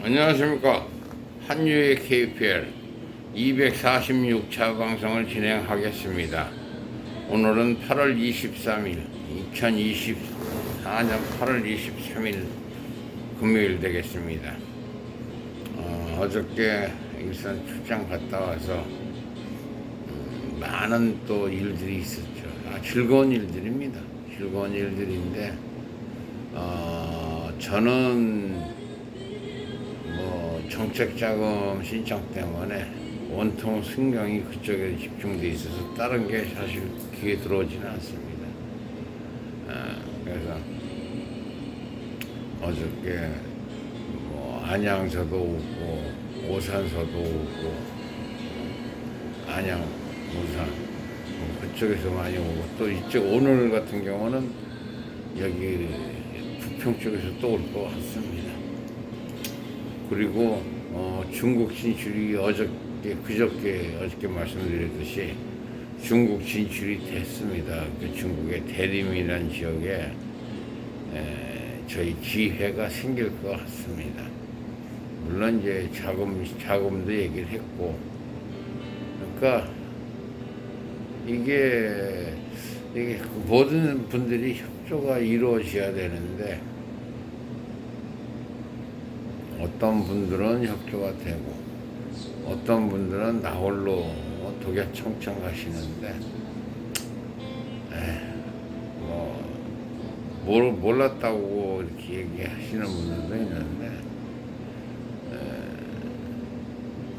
안녕하십니까. 한유의 KPL 246차 방송을 진행하겠습니다. 오늘은 8월 23일 2024년 8월 23일 금요일 되겠습니다. 어저께 일산 출장 갔다 와서 많은 또 일들이 있었죠. 즐거운 일들입니다. 즐거운 일들인데 저는 정책자금 신청 때문에 온통 신경이 그쪽에 집중돼 있어서 다른 게 사실 귀에 들어오지는 않습니다. 그래서 어저께 안양서도 오고 오산서도 오고 안양, 오산 그쪽에서 많이 오고 또 이쪽 오늘 같은 경우는 여기 부평 쪽에서 또 올 것 같습니다. 그리고 중국 진출이 어저께 말씀드렸듯이 중국 진출이 됐습니다. 그 중국의 대림이라는 지역에 저희 지회가 생길 것 같습니다. 물론 이제 자금도 얘기를 했고, 그러니까 이게 모든 분들이 협조가 이루어져야 되는데 어떤 분들은 협조가 되고 어떤 분들은 나 홀로 독야청청 하시는데 몰랐다고 이렇게 얘기하시는 분들도 있는데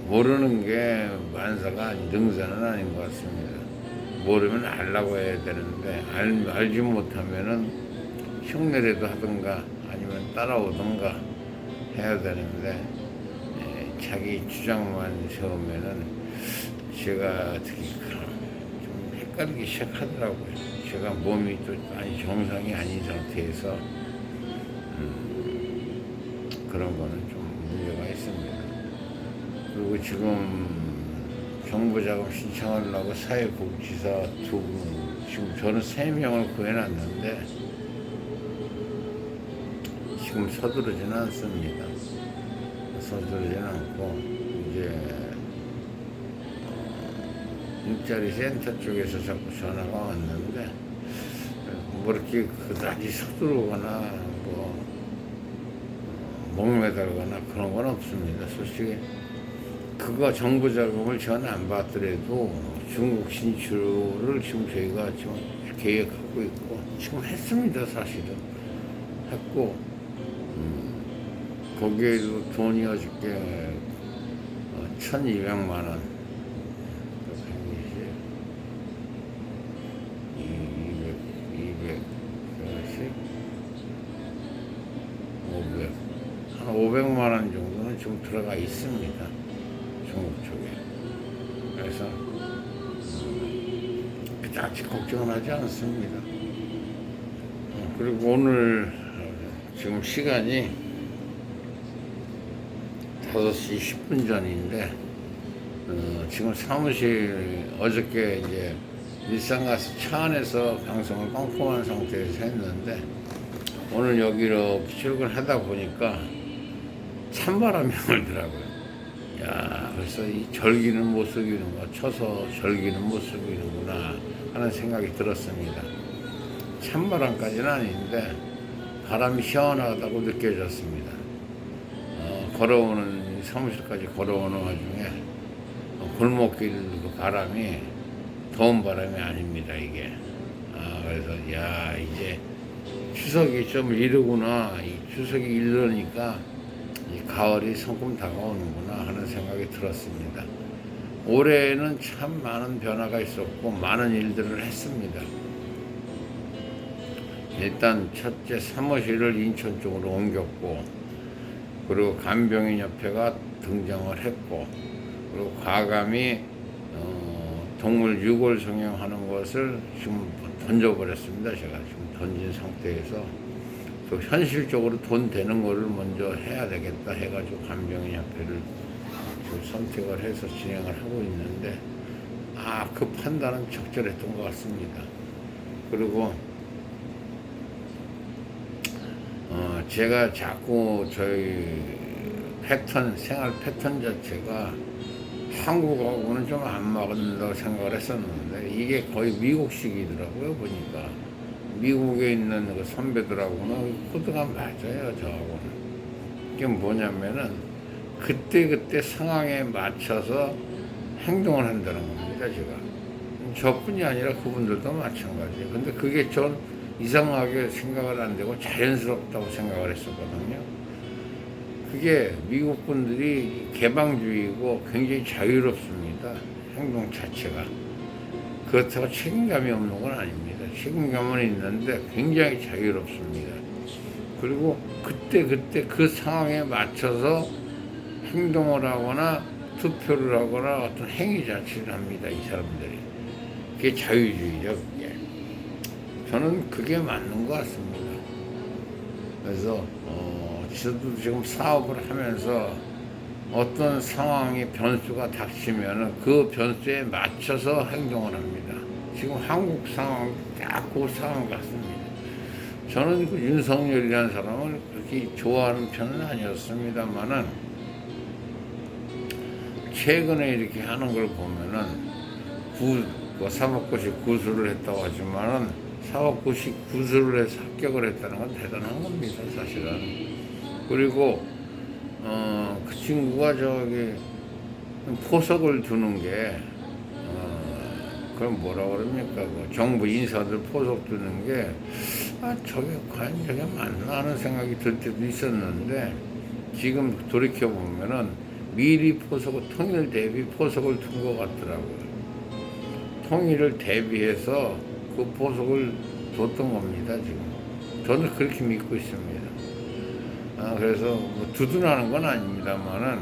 모르는 게 만사가 능사는 아닌 것 같습니다. 모르면 알라고 해야 되는데 알지 못하면은 흉내라도 하든가 아니면 따라오든가 해야 되는데 자기 주장만 세우면은 제가 특히 좀 헷갈리기 시작하더라고요. 제가 몸이 또 아니 정상이 아닌 상태에서 그런 거는 좀 문제가 있습니다. 그리고 지금 정부자금 신청하려고 사회복지사 두 분, 지금 저는 3명을 구해놨는데 지금 서두르지는 않습니다. 서두르지는 않고 이제 일자리 센터 쪽에서 자꾸 전화가 왔는데 뭐 이렇게 그다지 서두르거나 목매달거나 그런 건 없습니다. 솔직히 그거 정부 자금을 전 안 받더라도 중국 진출을 지금 저희가 지금 계획하고 있고 지금 했습니다. 사실은 했고 거기에도 돈이 어저께 1,200만 원, 500, 한 500만 원 정도는 지금 들어가 있습니다. 중국 쪽에. 그래서 그다지 걱정은 하지 않습니다. 그리고 오늘 지금 시간이 5시 10분 전인데 지금 사무실 어저께 이제 일산 가서 차 안에서 방송을 꼼꼼한 상태에서 했는데 오늘 여기로 출근하다 보니까 찬바람이 불더라고요. 야, 그래서 이 절기는 못 속이는가, 쳐서 절기는 못 속이는구나 하는 생각이 들었습니다. 찬바람까지는 아닌데 바람이 시원하다고 느껴졌습니다. 걸어오는 사무실까지 걸어오는 와중에 골목길 그 바람이 더운 바람이 아닙니다. 이게 그래서 야, 이제 추석이 좀 이르구나, 이 추석이 이르니까 이 가을이 성큼 다가오는구나 하는 생각이 들었습니다. 올해는 참 많은 변화가 있었고 많은 일들을 했습니다. 일단 첫째 사무실을 인천 쪽으로 옮겼고, 그리고 간병인협회가 등장을 했고, 그리고 과감히 동물 유골 성형하는 것을 지금 던져버렸습니다. 제가 지금 던진 상태에서 또 현실적으로 돈 되는 거를 먼저 해야 되겠다 해가지고 간병인협회를 지금 선택을 해서 진행을 하고 있는데 그 판단은 적절했던 것 같습니다. 그리고 제가 자꾸 저희 패턴, 생활 패턴 자체가 한국하고는 좀 안 맞는다고 생각을 했었는데 이게 거의 미국식이더라고요. 보니까 미국에 있는 그 선배들하고는 코드가 맞아요. 저하고는. 이게 뭐냐면은 그때그때 상황에 맞춰서 행동을 한다는 겁니다. 제가 저뿐이 아니라 그분들도 마찬가지예요. 근데 그게 전 이상하게 생각을 안 되고 자연스럽다고 생각을 했었거든요. 그게 미국 분들이 개방주의고 굉장히 자유롭습니다. 행동 자체가. 그렇다고 책임감이 없는 건 아닙니다. 책임감은 있는데 굉장히 자유롭습니다. 그리고 그때 그 상황에 맞춰서 행동을 하거나 투표를 하거나 어떤 행위 자체를 합니다. 이 사람들이. 그게 자유주의죠. 그게. 저는 그게 맞는 것 같습니다. 그래서 저도 지금 사업을 하면서 어떤 상황이 변수가 닥치면은 그 변수에 맞춰서 행동을 합니다. 지금 한국 상황 딱 그 상황 같습니다. 저는 그 윤석열이라는 사람을 그렇게 좋아하는 편은 아니었습니다만은 최근에 이렇게 하는 걸 보면은 사법고시 구술을 했다고 하지만은 사법고시 구술을 해서 합격을 했다는 건 대단한 겁니다, 사실은. 그리고 그 친구가 저기 포석을 두는 게 그럼 뭐라 그럽니까? 그 정부 인사들 포석 두는 게 저게 과연 저게 맞나 하는 생각이 들 때도 있었는데 지금 돌이켜 보면은 미리 포석을 통일 대비 포석을 둔 것 같더라고요. 통일을 대비해서 그 포석을 뒀던 겁니다, 지금. 저는 그렇게 믿고 있습니다. 그래서 뭐 두둔하는 건 아닙니다만은,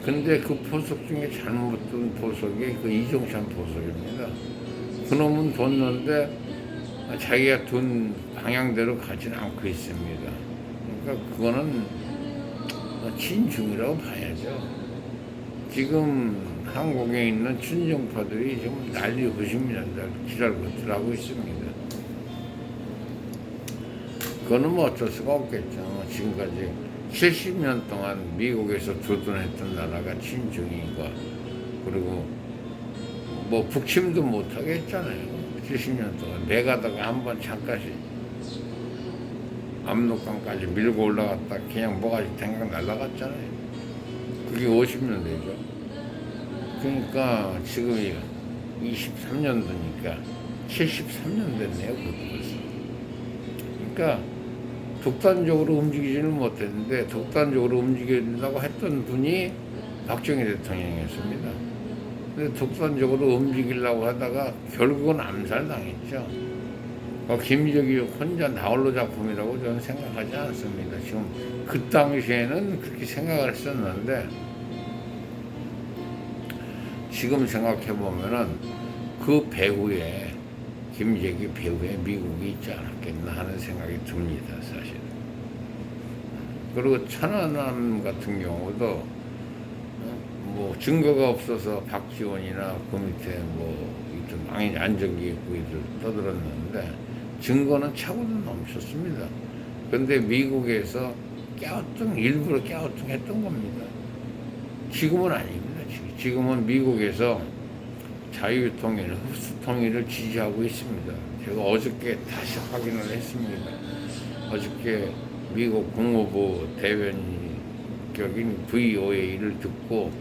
근데 그 포석 중에 잘못 둔 포석이 그 이종찬 포석입니다. 그놈은 뒀는데 자기가 둔 방향대로 가지는 않고 있습니다. 그러니까 그거는 친중이라고 봐야죠. 지금 한국에 있는 친정파들이 지금 난리 부십니다. 기랄것들 하고 있습니다. 그거는 뭐 어쩔 수가 없겠죠. 지금까지 70년 동안 미국에서 두둔했던 나라가 친중이고, 그리고 뭐 북침도 못하게 했잖아요. 70년 동안 내가다가 한번 잠깐씩 압록강까지 밀고 올라갔다 그냥 뭐가지 댕강 날아갔잖아요. 그게 50년대죠. 그러니까 지금 23년도니까 73년 됐네요. 그것도 벌써. 그러니까 독단적으로 움직이지는 못했는데 독단적으로 움직인다고 했던 분이 박정희 대통령이었습니다. 근데 독단적으로 움직이려고 하다가 결국은 암살당했죠. 김정일 혼자 나홀로 작품이라고 저는 생각하지 않습니다. 지금 그 당시에는 그렇게 생각을 했었는데 지금 생각해 보면은 그 배후에 김재기 배후에 미국이 있지 않았겠나 하는 생각이 듭니다, 사실. 그리고 천안함 같은 경우도 뭐 증거가 없어서 박지원이나 그 밑에 뭐 당연히 안전기획부들 떠들었는데 증거는 차고도 넘쳤습니다. 그런데 미국에서 일부러 깨우뚱했던 겁니다. 지금은 아닙니다. 지금은 미국에서 자유통일, 흡수통일을 지지하고 있습니다. 제가 어저께 다시 확인을 했습니다. 어저께 미국 국무부 대변격인 VOA를 듣고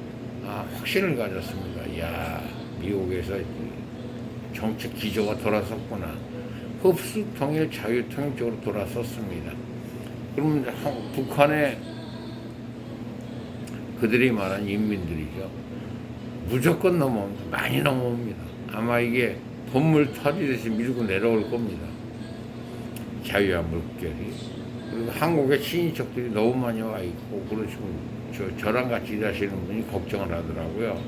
확신을 가졌습니다. 이야, 미국에서 정책 기조가 돌아섰구나. 흡수통일, 자유통일 쪽으로 돌아섰습니다. 그럼 북한에 그들이 말한 인민들이죠. 무조건 넘어옵니다. 많이 넘어옵니다. 아마 이게 봇물 터지듯이 밀고 내려올 겁니다. 자유와 물결이. 그리고 한국에 친인척들이 너무 많이 와 있고, 그리고 지금 저랑 같이 일하시는 분이 걱정을 하더라고요.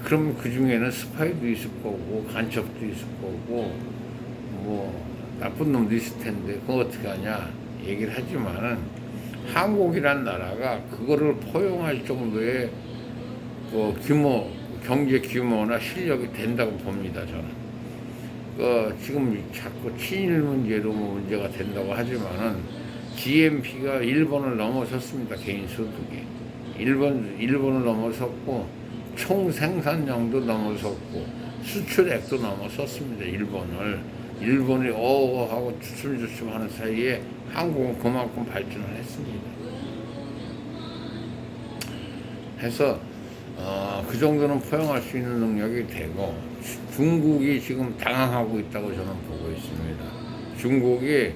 그럼 그 중에는 스파이도 있을 거고, 간첩도 있을 거고, 뭐, 나쁜 놈도 있을 텐데, 그거 어떻게 하냐, 얘기를 하지만은, 한국이란 나라가 그거를 포용할 정도의 경제 규모나 실력이 된다고 봅니다, 저는. 지금 자꾸 친일 문제로 문제가 된다고 하지만은, GNP가 일본을 넘어섰습니다. 개인 소득이. 일본을 넘어섰고, 총 생산량도 넘어섰고, 수출액도 넘어섰습니다. 일본이 어어하고 주춤주춤 하는 사이에 한국은 그만큼 발전을 했습니다. 해서 그 정도는 포용할 수 있는 능력이 되고, 중국이 지금 당황하고 있다고 저는 보고 있습니다. 중국이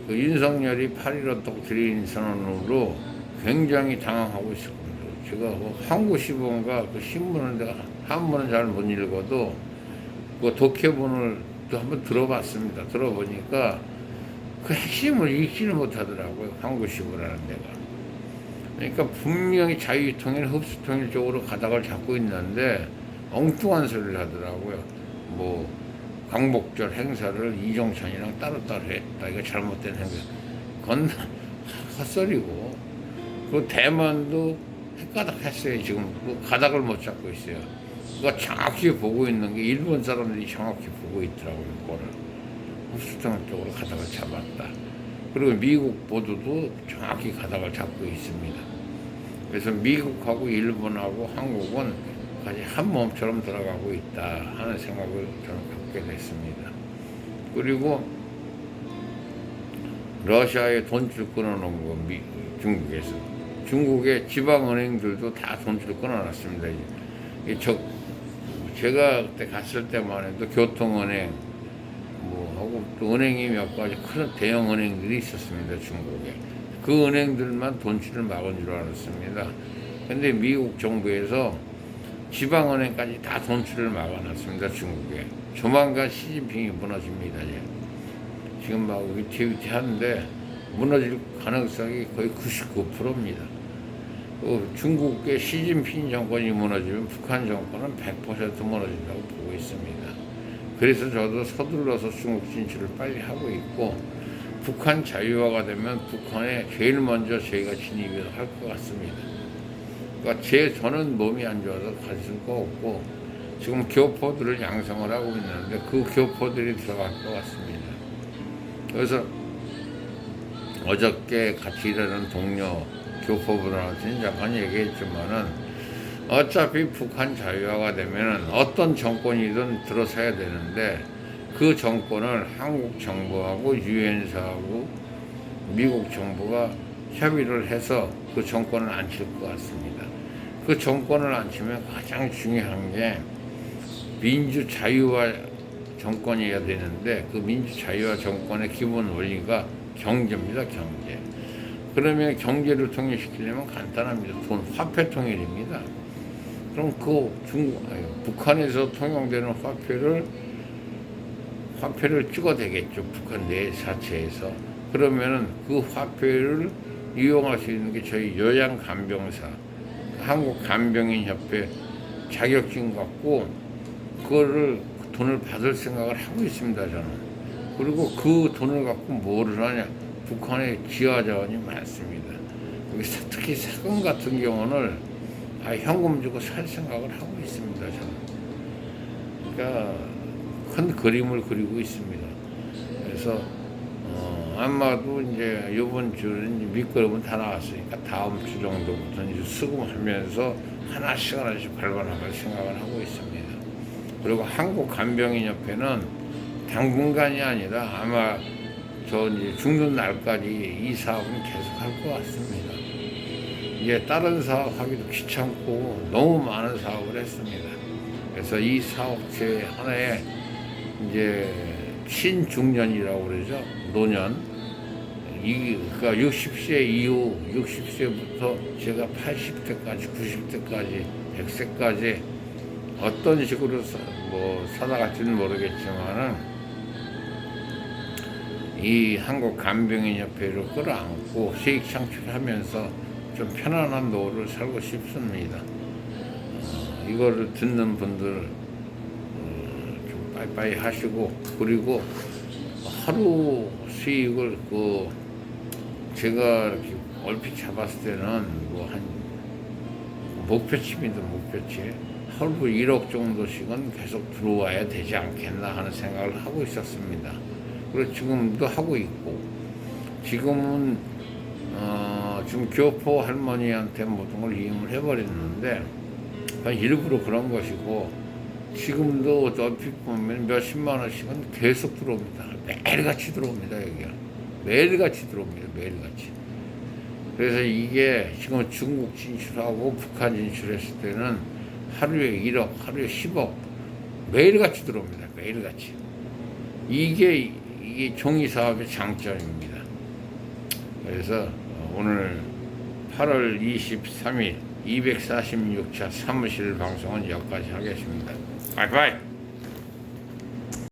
그 윤석열이 8.15 독트린 선언으로 굉장히 당황하고 있을 겁니다. 제가 그 한국시본가 그 신문을 내가 한문은 잘 못 읽어도 그 독해본을 또 한번 들어봤습니다. 들어보니까 그 핵심을 읽지는 못하더라고요. 한국시보라는 데가. 그러니까 분명히 자유통일, 흡수통일 쪽으로 가닥을 잡고 있는데 엉뚱한 소리를 하더라고요. 뭐 광복절 행사를 이종찬이랑 따로따로 했다. 이거 잘못된 행사. 그건 헛소리고. 그 대만도 헷가닥 했어요. 지금 그 가닥을 못 잡고 있어요. 그거 정확히 보고 있는 게 일본 사람들이 정확히 보고 있더라고요. 그거를. 흡수통일 쪽으로 가닥을 잡았다. 그리고 미국 보도도 정확히 가닥을 잡고 있습니다. 그래서 미국하고 일본하고 한국은 같이 한 몸처럼 들어가고 있다 하는 생각을 저는 갖게 됐습니다. 그리고 러시아에 돈줄 끊어놓은 거 중국에서. 중국의 지방은행들도 다 돈줄 끊어놨습니다. 제가 그때 갔을 때만 해도 교통은행 하고 또 은행이 몇 가지 큰 대형 은행들이 있었습니다. 중국에. 그 은행들만 돈줄을 막은 줄 알았습니다. 근데 미국 정부에서 지방은행까지 다 돈줄을 막아놨습니다. 중국에. 조만간 시진핑이 무너집니다. 지금 막 위태위태한데 무너질 가능성이 거의 99%입니다. 중국의 시진핑 정권이 무너지면 북한 정권은 100% 무너진다고 보고 있습니다. 그래서 저도 서둘러서 중국 진출을 빨리 하고 있고, 북한 자유화가 되면 북한에 제일 먼저 저희가 진입을 할 것 같습니다. 그러니까 저는 몸이 안 좋아서 갈 수가 없고, 지금 교포들을 양성을 하고 있는데 그 교포들이 들어갈 것 같습니다. 그래서 어저께 같이 일하는 동료 교포분한테 잠깐 얘기했지만은, 어차피 북한 자유화가 되면은 어떤 정권이든 들어서야 되는데 그 정권을 한국 정부하고 유엔사하고 미국 정부가 협의를 해서 그 정권을 앉힐 것 같습니다. 그 정권을 앉히면 가장 중요한 게 민주자유화 정권이어야 되는데, 그 민주자유화 정권의 기본 원리가 경제입니다. 경제. 그러면 경제를 통일시키려면 간단합니다. 화폐 통일입니다. 그럼 북한에서 통용되는 화폐를 찍어대겠죠. 북한 내 자체에서. 그러면은 그 화폐를 이용할 수 있는 게 저희 요양간병사, 한국간병인협회 자격증 갖고 그거를 돈을 받을 생각을 하고 있습니다. 저는. 그리고 그 돈을 갖고 뭐를 하냐. 북한에 지하자원이 많습니다. 특히 세금 같은 경우는 현금 주고 살 생각을 하고 있습니다. 저는. 그러니까 큰 그림을 그리고 있습니다. 그래서 아마도 이제 이번 주는 이제 밑거름은 다 나왔으니까 다음 주 정도부터 이제 수긍하면서 하나씩 발굴할 생각을 하고 있습니다. 그리고 한국간병인협회는 당분간이 아니라 아마 저 이제 죽는 날까지 이 사업은 계속할 것 같습니다. 이제 다른 사업 하기도 귀찮고 너무 많은 사업을 했습니다. 그래서 이 사업체 하나에 이제 신중년이라고 그러죠. 노년. 그러니까 60세 이후 60세부터 제가 80세까지 90세까지 100세까지 어떤 식으로 살아갈지는 모르겠지만은 이 한국간병인협회를 끌어안고 수익 창출하면서 좀 편안한 노후를 살고 싶습니다. 이거를 듣는 분들 좀 빠이빠이 하시고, 그리고 하루 수익을 제가 이렇게 얼핏 잡았을 때는 한 목표치입니다. 목표치. 하루 1억 정도씩은 계속 들어와야 되지 않겠나 하는 생각을 하고 있었습니다. 그리고 지금도 하고 있고, 지금은 지금 교포 할머니한테 모든 걸 이임을 해버렸는데 일부러 그런 것이고 지금도 얼핏 보면 몇십만 원씩은 계속 들어옵니다. 매일같이 들어옵니다. 여기가 매일같이 들어옵니다. 매일같이. 그래서 이게 지금 중국 진출하고 북한 진출했을 때는 하루에 1억, 하루에 10억 매일같이 들어옵니다. 매일같이. 이게 종이 사업의 장점입니다. 그래서 오늘 8월 23일 246차 사무실 방송은 여기까지 하겠습니다. 바이바이.